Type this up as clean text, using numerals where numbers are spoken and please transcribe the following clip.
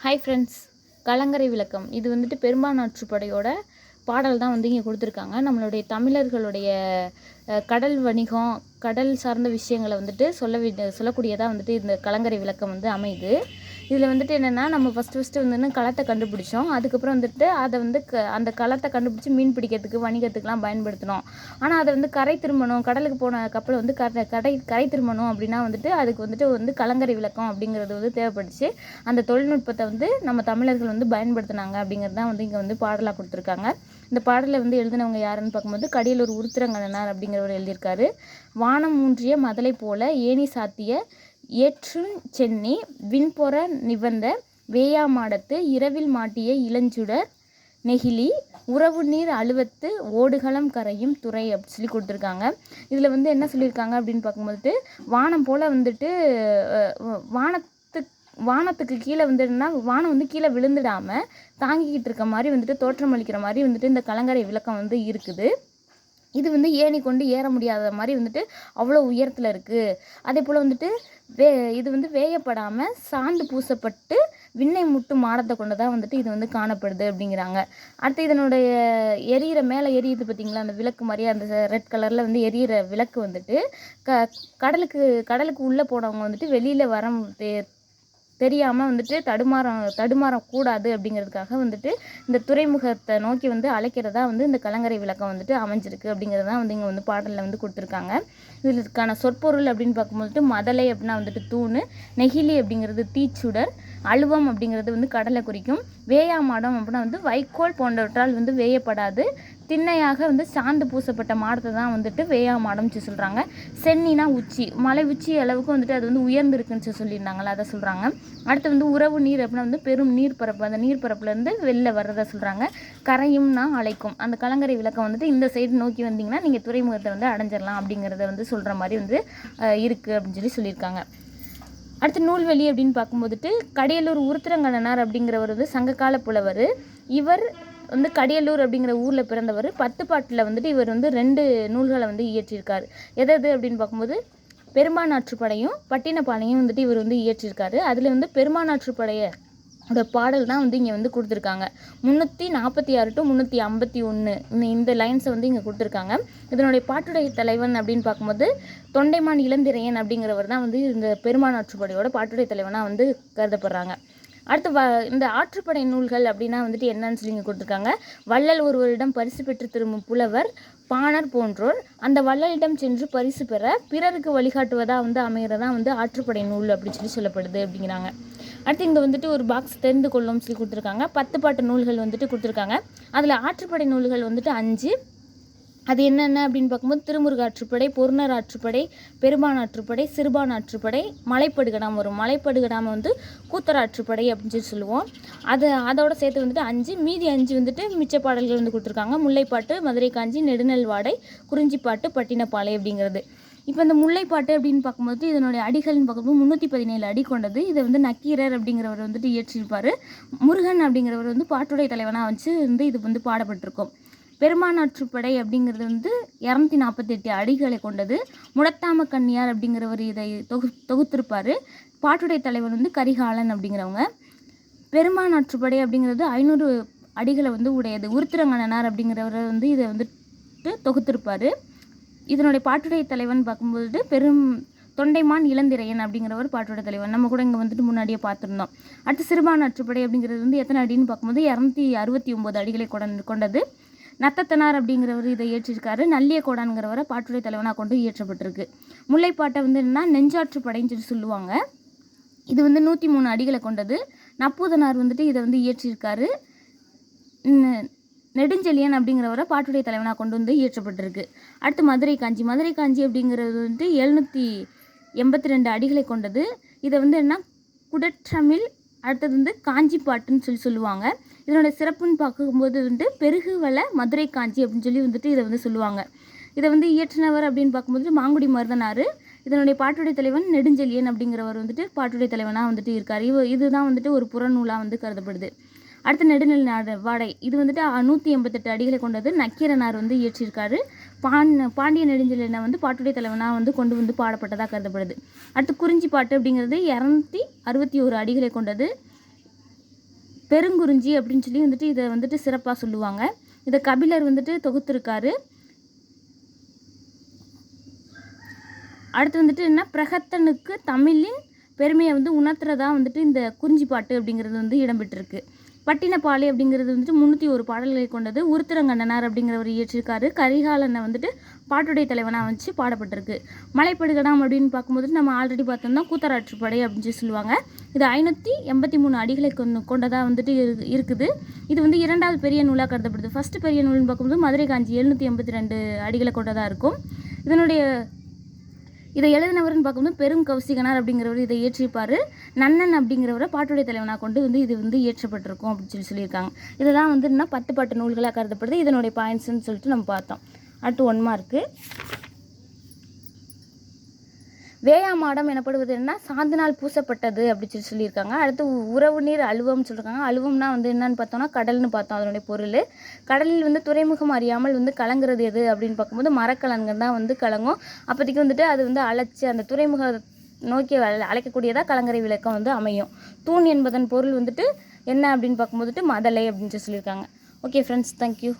Hi friends, கலங்கரை விளக்கம் இது வந்துட்டு பெரும்பானாற்றுப்படையோட பாடல் தான் வந்து இங்கே கொடுத்துருக்காங்க. நம்மளுடைய தமிழர்களுடைய கடல் வணிகம், கடல் சார்ந்த விஷயங்களை வந்துட்டு சொல்லக்கூடியதாக வந்துட்டு இந்த கலங்கரை விளக்கம் வந்து அமையுது. இதில் வந்துட்டு என்னென்னா, நம்ம ஃபஸ்ட்டு வந்து களத்தை கண்டுபிடிச்சோம். அதுக்கப்புறம் வந்துட்டு அதை வந்து அந்த களத்தை கண்டுபிடிச்சி மீன் பிடிக்கிறதுக்கு, வணிகத்துக்கெலாம் பயன்படுத்தினோம். ஆனால் அதை வந்து கரை திரும்பணும், கடலுக்கு போன கப்பல் வந்து கரை திரும்பணும் அப்படின்னா வந்துட்டு அதுக்கு வந்துட்டு கலங்கரை விளக்கம் அப்படிங்கிறது வந்து தேவைப்பட்டுச்சு. அந்த தொழில்நுட்பத்தை வந்து நம்ம தமிழர்கள் வந்து பயன்படுத்தினாங்க அப்படிங்கிறது தான் வந்து இங்கே வந்து பாடலாக கொடுத்துருக்காங்க. இந்த பாடலை வந்து எழுதினவங்க யாருன்னு பார்க்கும்போது கடியலூர் உருத்திரங்கண்ணனார் அப்படிங்கிறவர் எழுதியிருக்காரு. வானம் ஊன்றிய மதலை போல ஏணி சாத்திய ஏற்றுஞ் சென்னி விண்பொற நிவந்த வேயாமாடத்து இரவில் மாட்டிய இளஞ்சுடர் நெகிழி உறவு நீர் அழுவத்து ஓடுகளம் கரையும் துறை அப்படி சொல்லி கொடுத்துருக்காங்க. இதில் வந்து என்ன சொல்லியிருக்காங்க அப்படின்னு பார்க்கும்போது, வானம் போல் வந்துட்டு வானத்துக்கு கீழே வந்துட்டுனா வானம் வந்து கீழே விழுந்துடாமல் தாங்கிக்கிட்டு இருக்க மாதிரி வந்துட்டு தோற்றம் அளிக்கிற மாதிரி வந்துட்டு இந்த கலங்கரை விளக்கம் வந்து இருக்குது. இது வந்து ஏணி கொண்டு ஏற முடியாத மாதிரி வந்துட்டு அவ்வளோ உயரத்தில் இருக்குது. அதே போல் வந்துட்டு இது வந்து வேயப்படாமல் சாந்து பூசப்பட்டு விண்ணை முட்டு மாடத்தை கொண்டு தான் வந்துட்டு இது வந்து காணப்படுது அப்படிங்கிறாங்க. அடுத்து இதனுடைய மேலே எரியுது பார்த்திங்களா, அந்த விளக்கு மாதிரியே அந்த ரெட் கலரில் வந்து எரியிற விளக்கு வந்துட்டு கடலுக்கு உள்ளே போனவங்க வந்துட்டு வெளியில் வர தெரியாமல் வந்துட்டு தடுமாறக்கூடாது அப்படிங்கிறதுக்காக வந்துட்டு இந்த துறைமுகத்தை நோக்கி வந்து அழைக்கிறதா வந்து இந்த கலங்கரை விளக்கம் வந்துட்டு அமைஞ்சிருக்கு அப்படிங்கிறது தான் வந்து இங்கே வந்து பாடலில் வந்து கொடுத்துருக்காங்க. இதுக்கான சொற்பொருள் அப்படின்னு பார்க்கும்போது, மதலை அப்படின்னா வந்துட்டு தூணு, நெகிழி அப்படிங்கிறது தீச்சுடர், அழுவம் அப்படிங்கிறது வந்து கடலை குறிக்கும், வேயாமாடம் அப்படின்னா வந்து வைக்கோல் போன்றவற்றால் வந்து வேயப்படாது திண்ணையாக வந்து சாந்து பூசப்பட்ட மாடத்தை தான் வந்துட்டு வேயாமாடம்னு சொல்கிறாங்க. சென்னினா உச்சி, மலை உச்சி அளவுக்கு வந்துட்டு அது வந்து உயர்ந்திருக்குன்னு சொல்லியிருந்தாங்களா, அதை சொல்கிறாங்க. அடுத்து வந்து உறவு நீர் அப்படின்னா வந்து பெரும் நீர்ப்பரப்பு, அந்த நீர்ப்பரப்புலேருந்து வெளில வர்றதை சொல்கிறாங்க. கரையும்னா அழைக்கும். அந்த கலங்கரை விளக்கம் வந்துட்டு இந்த சைடு நோக்கி வந்தீங்கன்னா நீங்கள் துறைமுகத்தை வந்து அடைஞ்சிடலாம் அப்படிங்கிறத வந்து சொல்கிற மாதிரி வந்து இருக்குது அப்படின்னு சொல்லியிருக்காங்க. அடுத்து நூல்வெளி அப்படின்னு பார்க்கும்போதுட்டு கடியலூர் உருத்திரங்கண்ணனார் அப்படிங்கிறவர் வந்து சங்ககால புலவர். இவர் வந்து கடியலூர் அப்படிங்கிற ஊரில் பிறந்தவர். 10 பாட்டில் வந்துட்டு இவர் வந்து 2 நூல்களை வந்து இயற்றியிருக்காரு. எது அப்படின்னு பார்க்கும்போது பெரும்பானாற்றுப்படையும் பட்டினப்பாலையும் வந்துட்டு இவர் வந்து இயற்றியிருக்காரு. அதில் வந்து பெரும்பானாற்றுப்படையோட பாடல் தான் வந்து இங்கே வந்து கொடுத்துருக்காங்க. 346 to 351 இந்த லைன்ஸை வந்து இங்கே கொடுத்துருக்காங்க. இதனுடைய பாட்டுடைய தலைவன் அப்படின்னு பார்க்கும்போது தொண்டைமான் இளந்திரையன் அப்படிங்கிறவர் தான் வந்து இந்த பெரும்பானாற்றுப்படையோட பாட்டுடைய தலைவனாக வந்து கருதப்படுறாங்க. அடுத்து இந்த ஆற்றுப்படை நூல்கள் அப்படின்னா வந்துட்டு என்னன்னு சொல்லி இங்கே கொடுத்துருக்காங்க. வள்ளல் ஒருவரிடம் பரிசு பெற்று திரும்பும் புலவர், பாணர் போன்றோர் அந்த வள்ளலிடம் சென்று பரிசு பெற பிறருக்கு வழிகாட்டுவதாக வந்து அமைகிறதா வந்து ஆற்றுப்படை நூல் அப்படின்னு சொல்லப்படுது அப்படிங்கிறாங்க. அடுத்து இங்கே வந்துட்டு ஒரு பாக்ஸ் தெரிந்து கொள்ளும் சொல்லி கொடுத்துருக்காங்க. 10 பாட்டு நூல்கள் வந்துட்டு கொடுத்துருக்காங்க. அதில் ஆற்றுப்படை நூல்கள் வந்துட்டு 5. அது என்னென்ன அப்படின்னு பார்க்கும்போது திருமுருக ஆற்றுப்படை, பொருணர் ஆற்றுப்படை, பெரும்பான் ஆற்றுப்படை, சிறுபான் ஆற்றுப்படை, மலைப்படுகடாம் வரும். மலைப்படுகடாம வந்து கூத்தர் ஆற்றுப்படை அப்படின்னு சொல்லுவோம். அதோட சேர்த்து வந்துட்டு 5. மீதி 5 வந்துட்டு மிச்ச பாடல்கள் வந்து கொடுத்துருக்காங்க. முல்லைப்பாட்டு, மதுரை காஞ்சி, நெடுநெல்வாடை, குறிஞ்சிப்பாட்டு, பட்டினப்பாலை அப்படிங்கிறது. இப்போ இந்த முல்லைப்பாட்டு அப்படின்னு பார்க்கும்போது இதனுடைய அடிகள்னு பார்க்கும்போது 317 அடி கொண்டது. இதை வந்து நக்கீரர் அப்படிங்கிறவர் வந்துட்டு இயற்றியிருப்பார். முருகன் அப்படிங்கிறவர் வந்து பாட்டுடைய தலைவனாக வச்சு வந்து இது வந்து பாடப்பட்டிருக்கும். பெரும்பானாற்றுப்படை அப்படிங்கிறது வந்து 248 அடிகளை கொண்டது. முடத்தாம கன்னியார் அப்படிங்கிறவர் இதை தொகுத்திருப்பார். பாட்டுடைய தலைவர் வந்து கரிகாலன் அப்படிங்கிறவங்க. பெரும்பானாற்றுப்படை அப்படிங்கிறது 500 அடிகளை வந்து உடையது. உருத்திரங்கண்ணனார் அப்படிங்கிறவர் வந்து இதை வந்துட்டு தொகுத்திருப்பார். இதனுடைய பாட்டுடைய தலைவன் பார்க்கும்போது தொண்டைமான் இளந்திரையன் அப்படிங்கிறவர் பாட்டுடைய தலைவன். நம்ம கூட இங்கே வந்துட்டு முன்னாடியே பார்த்துருந்தோம். அடுத்து சிறுபானாற்றுப்படை அப்படிங்கிறது வந்து எத்தனை அடின்னு பார்க்கும்போது 269 அடிகளை கொண்டது. நத்தத்தனார் அப்படிங்கிறவர் இதை இயற்றியிருக்காரு. நல்லியக்கோடான்கிறவரை பாட்டுடைய தலைவனாக கொண்டு இயற்றப்பட்டிருக்கு. முல்லைப்பாட்டை வந்து என்னன்னா நெஞ்சாற்றுப்படைன்னு சொல்லுவாங்க. இது வந்து 103 அடிகளை கொண்டது. நப்பூதனார் வந்துட்டு இதை வந்து இயற்றியிருக்காரு. நெடுஞ்செழியன் அப்படிங்கிறவரை பாட்டுடைய தலைவனாக கொண்டு வந்து இயற்றப்பட்டிருக்கு. அடுத்து மதுரை காஞ்சி அப்படிங்கிறது வந்து 782 அடிகளை கொண்டது. இதை வந்து என்ன குடற்றமிழ், அடுத்தது வந்து காஞ்சி பாட்டுன்னு சொல்லுவாங்க. இதனோட சிறப்புன்னு பார்க்கும்போது வந்து பெருகுவள மதுரை காஞ்சி அப்படின்னு வந்துட்டு இதை வந்து சொல்லுவாங்க. இதை வந்து இயற்றினவர் அப்படின்னு பார்க்கும்போது மாங்குடி மருதனார். இதனுடைய பாட்டுடைய தலைவன் நெடுஞ்செழியன் அப்படிங்கிறவர் வந்துட்டு பாட்டுடைய தலைவனாக வந்துட்டு இருக்கார். இதுதான் வந்துட்டு ஒரு புறநூலாக வந்து கருதப்படுது. அடுத்து நெடுநெல்வாடை, இது வந்துட்டு 188 அடிகளை கொண்டது. நக்கீரனார் வந்து இயற்றியிருக்காரு. பாண்டிய நெடுஞ்செழியனை வந்து பாட்டுடைய தலைவனாக வந்து கொண்டு வந்து பாடப்பட்டதாக கருதப்படுது. அடுத்து குறிஞ்சி பாட்டு அப்படிங்கிறது 261 அடிகளை கொண்டது. பெருங்குறிஞ்சி அப்படின்னு சொல்லி வந்துட்டு இதை வந்துட்டு சிறப்பாக சொல்லுவாங்க. இதை கபிலர் வந்துட்டு தொகுத்திருக்காரு. அடுத்து வந்துட்டு என்ன, பிரகத்தனுக்கு தமிழின் பெருமையை வந்து உணர்த்துறதா வந்துட்டு இந்த குறிஞ்சிப்பாட்டு அப்படிங்கிறது வந்து இடம்பெற்றிருக்கு. பட்டினப்பாலை அப்படிங்கிறது வந்துட்டு 301 பாடல்களை கொண்டது. உருத்திரங்கண்ணனார் அப்படிங்கிறவர் இயற்றிருக்காரு. கரிகாலனை வந்துட்டு பாட்டுடைய தலைவனாக வச்சு பாடப்பட்டிருக்கு. மலைப்படுகடாம் அப்படின்னு பார்க்கும்போது நம்ம ஆல்ரெடி பார்த்தோம்னா கூத்தராற்றுப்படை அப்படின்னு சொல்லி சொல்லுவாங்க. இது 583 அடிகளை கொண்டதாக வந்துட்டு இருக்குது. இது வந்து 2வது பெரிய நூலாக கருதப்படுது. ஃபஸ்ட்டு பெரிய நூல்னு பார்க்கும்போது மதுரை காஞ்சி 782 அடிகளை கொண்டதாக இருக்கும். இதை எழுதினவர்னு பார்க்கும்போது பெரும் கௌசிகனார் அப்படிங்கிறவர் இதை இயற்றிப்பார். நன்னன் அப்படிங்கிறவரை பாட்டுடைய தலைவனாக கொண்டு வந்து இது வந்து இயற்றப்பட்டிருக்கும் அப்படின்னு சொல்லியிருக்காங்க. இதெல்லாம் வந்து என்ன 10 பாட்டு நூல்களாக கருதப்படுது. இதனுடைய பாயிண்ட்ஸ்ன்னு சொல்லிட்டு நம்ம பார்த்தோம். அடுத்து 1 மார்க்கு. வேயாமாடம் எனப்படுவது என்ன, சாந்தினால் பூசப்பட்டது அப்படின்னு சொல்லியிருக்காங்க. அடுத்து உறவு நீர் அலுவம்னு சொல்லியிருக்காங்க. அலுவம்னா வந்து என்னன்னு பார்த்தோம்னா கடல்னு பார்த்தோம். அதனுடைய பொருள் கடலில் வந்து துறைமுகம் அறியாமல் வந்து கலங்குறது எது அப்படின்னு பார்க்கும்போது மரக்கலன்கள் தான் வந்து கலங்கும். அப்போதைக்கு வந்துட்டு அது வந்து அழைச்சி அந்த துறைமுக நோக்கி அழைக்கக்கூடியதாக கலங்கரை விளக்கம் வந்து அமையும். தூண் என்பதன் பொருள் வந்துட்டு என்ன அப்படின்னு பார்க்கும்போதுட்டு மதலை அப்படின்னு சொல்லியிருக்காங்க. Okay friends, thank you.